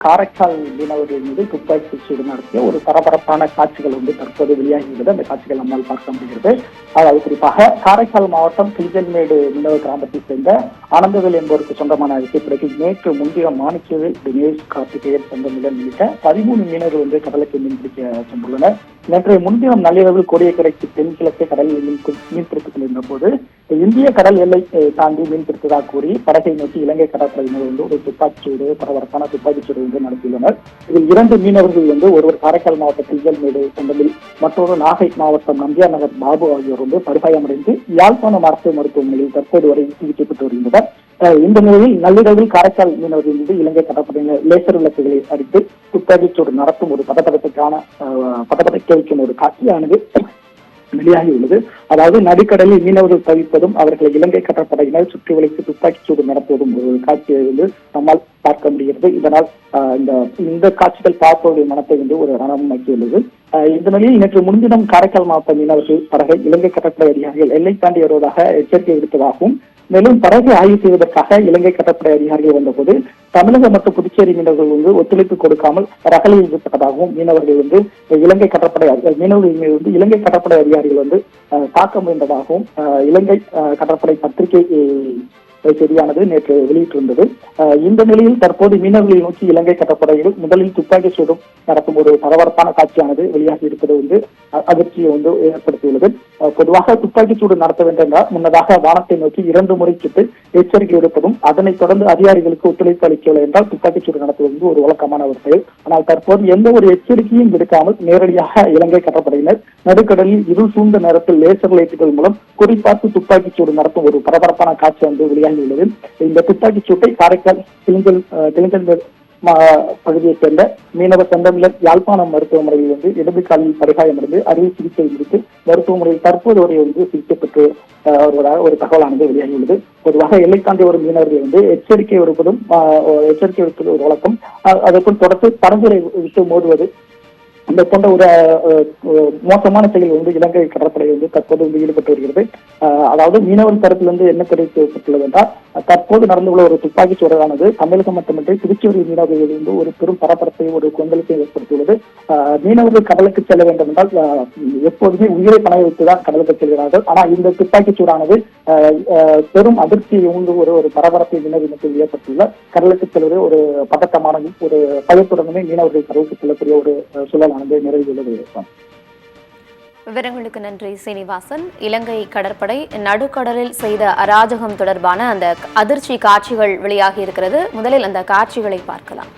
காரைக்கால் மீனவர்கள் மீது துப்பாக்கி சூடு நடத்திய ஒரு பரபரப்பான காட்சிகள் தற்போது வெளியாகியுள்ளது. அந்த காட்சிகள் நம்மால் பார்க்க முடிகிறது. அதாவது குறிப்பாக காரைக்கால் மாவட்டம் கிளிஞ்சல்மேடு மீனவ கிராமத்தை சேர்ந்த ஆனந்தவேல் என்பவருக்கு சொந்தமான விசைப்படகில் நேற்று முன்தினம் மாணிக்கவேல், தினேஷ், கார்த்திகேயன், செந்தமிழன் உள்ளிட்ட 13 மீனவர்கள் கடலுக்கு மீன்பிடிக்க சென்றுள்ளனர். நேற்றைய முன்தினம் நள்ளிரவில் கோடியக்கரைக்கு தென்கிழக்கே கடலில் மீன்பிடித்துக் கொண்டிருந்த போது இந்திய கடல் எல்லை தாண்டி மீன்பிடித்ததாக கூறி படகை நோக்கி இலங்கை கடற்படையினர் ஒரு துப்பாக்கிச்சூடு, பரபரப்பான துப்பாக்கிச்சூடு நடத்தியுள்ளனர். இதில் 2 மீனவர்கள் ஒருவர் காரைக்கால் மாவட்ட கிளிஞ்சல்மேடு செந்தமிழ், மற்றொரு நாகை மாவட்டம் நம்பியார் நகர் பாபு ஆகியோர் படுகாயமடைந்து யாழ்ப்பாணம் அரசு மருத்துவமனையில் தற்போது வரை சிகிச்சை பெற்று வருகின்றனர். இந்த நிலையில் நள்ளிரவில் காரைக்கால் மீனவர்கள் மீது இலங்கை கடற்படையினர் லேசர் விளக்குகளை அடித்து துப்பாக்கிச்சூடு நடத்தும் ஒரு பதப்பதைக்க வைக்கும் ஒரு காட்சியானது வெளியாகியுள்ளது. அதாவது நடுக்கடலில் மீனவர்கள் தவிப்பதும் அவர்களை இலங்கை கடற்படையினர் சுற்றி வளைத்து துப்பாக்கிச்சூடு நடத்துவதும் ஒரு காட்சியை நம்மால் பார்க்க முடிகிறது. இதனால் இந்த காட்சிகள் பார்ப்பவருடைய மனத்தை ஒரு ரணமாக்கியுள்ளது. இந்த நிலையில் நேற்று முன்தினம் காரைக்கால் மாவட்ட மீனவர்கள் படகை இலங்கை கடற்படை அதிகாரிகள் எல்லை தாண்டி வருவதாக எச்சரிக்கை விடுத்ததாகவும், மேலும் படகை ஆய்வு செய்வதற்காக இலங்கை கடற்படை அதிகாரிகள் வந்தபோது தமிழக மற்றும் புதுச்சேரி மீனவர்கள் ஒத்துழைப்பு கொடுக்காமல் ரகளையில் ஈடுபட்டதாகவும், மீனவர்கள் இலங்கை கடற்படை அதிகாரிகள் தாக்க முயன்றதாகவும் இலங்கை கடற்படை பத்திரிகை செய்தியானது நேற்று வெளியிட்டிருந்தது. இந்த நிலையில் தற்போது மீனவர்களை நோக்கி இலங்கை கடற்படையில் முதலில் துப்பாக்கி சூடும் நடத்தும் ஒரு பரபரப்பான காட்சியானது வெளியாகி இருப்பது அதிர்ச்சியை ஏற்படுத்தியுள்ளது. பொதுவாக துப்பாக்கி சூடு நடத்த வேண்டும் என்றால் முன்னதாக வானத்தை நோக்கி 2 முறை சுட்டு எச்சரிக்கை விடுப்பதும், அதனைத் தொடர்ந்து அதிகாரிகளுக்கு ஒத்துழைப்பு அளிக்கவில்லை என்றால் துப்பாக்கி சூடு நடத்துவது ஒரு வழக்கமான ஒரு செயல். ஆனால் தற்போது எந்த ஒரு எச்சரிக்கையும் விடுக்காமல் நேரடியாக இலங்கை கடற்படையினர் நடுக்கடலில் இருள் சூழ்ந்த நேரத்தில் லேசர் லைட்டுகள் மூலம் குறிப்பார்த்து துப்பாக்கி சூடு நடத்தும் ஒரு பரபரப்பான காட்சி வெளியாகியுள்ளது. இந்த துப்பாக்கி சூட்டை காரைக்கால் கிளிஞ்சல்மேடு பகுதியைச் சேர்ந்த மீனவ செந்தமிழர் யாழ்ப்பாணம் மருத்துவமனையில் இடது காலில் படுகாயமடைந்து அறுவை சிகிச்சை முடித்து மருத்துவமனையில் தற்போது வரை சிகிச்சை பெற்று வருவதாக ஒரு தகவலானது வெளியாகியுள்ளது. பொதுவாக எல்லை தாண்டி வரும் மீனவர்கள் எச்சரிக்கை விடுப்பது ஒரு வழக்கம். அதற்குள் தொடர்ந்து படகுகளை விட்டு மோதுவது இந்த போன்ற ஒரு மோசமான செயல் இலங்கை கடற்படை தற்போது ஈடுபட்டு வருகிறது. அதாவது மீனவர் தரப்பிலிருந்து என்ன தெரிவிக்கப்பட்டுள்ளது என்றால், தற்போது நடந்துள்ள ஒரு துப்பாக்கி சூடானது தமிழகம் மட்டுமின்றி புதுச்சேரி மீனவர்கள் ஒரு பெரும் பரபரப்பை ஒரு கொந்தளிப்பை ஏற்படுத்தியுள்ளது. மீனவர்கள் கடலுக்கு செல்ல வேண்டும் என்றால் எப்போதுமே உயிரை பணய வைத்துதான் கடலுக்கு செல்கிறார்கள். ஆனால் இந்த துப்பாக்கி சூடானது பெரும் அதிர்ச்சியை ஒரு பரபரப்பை மீனவர்கள் ஏற்பட்டுள்ள கடலுக்கு செல்வது ஒரு பதட்டமான ஒரு பயத்துடனுமே மீனவர்கள் கடலுக்கு செல்லக்கூடிய ஒரு சூழல் நிறைவுள்ளது. விவரங்களுக்கு நன்றி சீனிவாசன். இலங்கை கடற்படை நடுக்கடலில் செய்த அராஜகம் தொடர்பான அந்த அதிர்ச்சி காட்சிகள் வெளியாகி இருக்கிறது. முதலில் அந்த காட்சிகளை பார்க்கலாம்.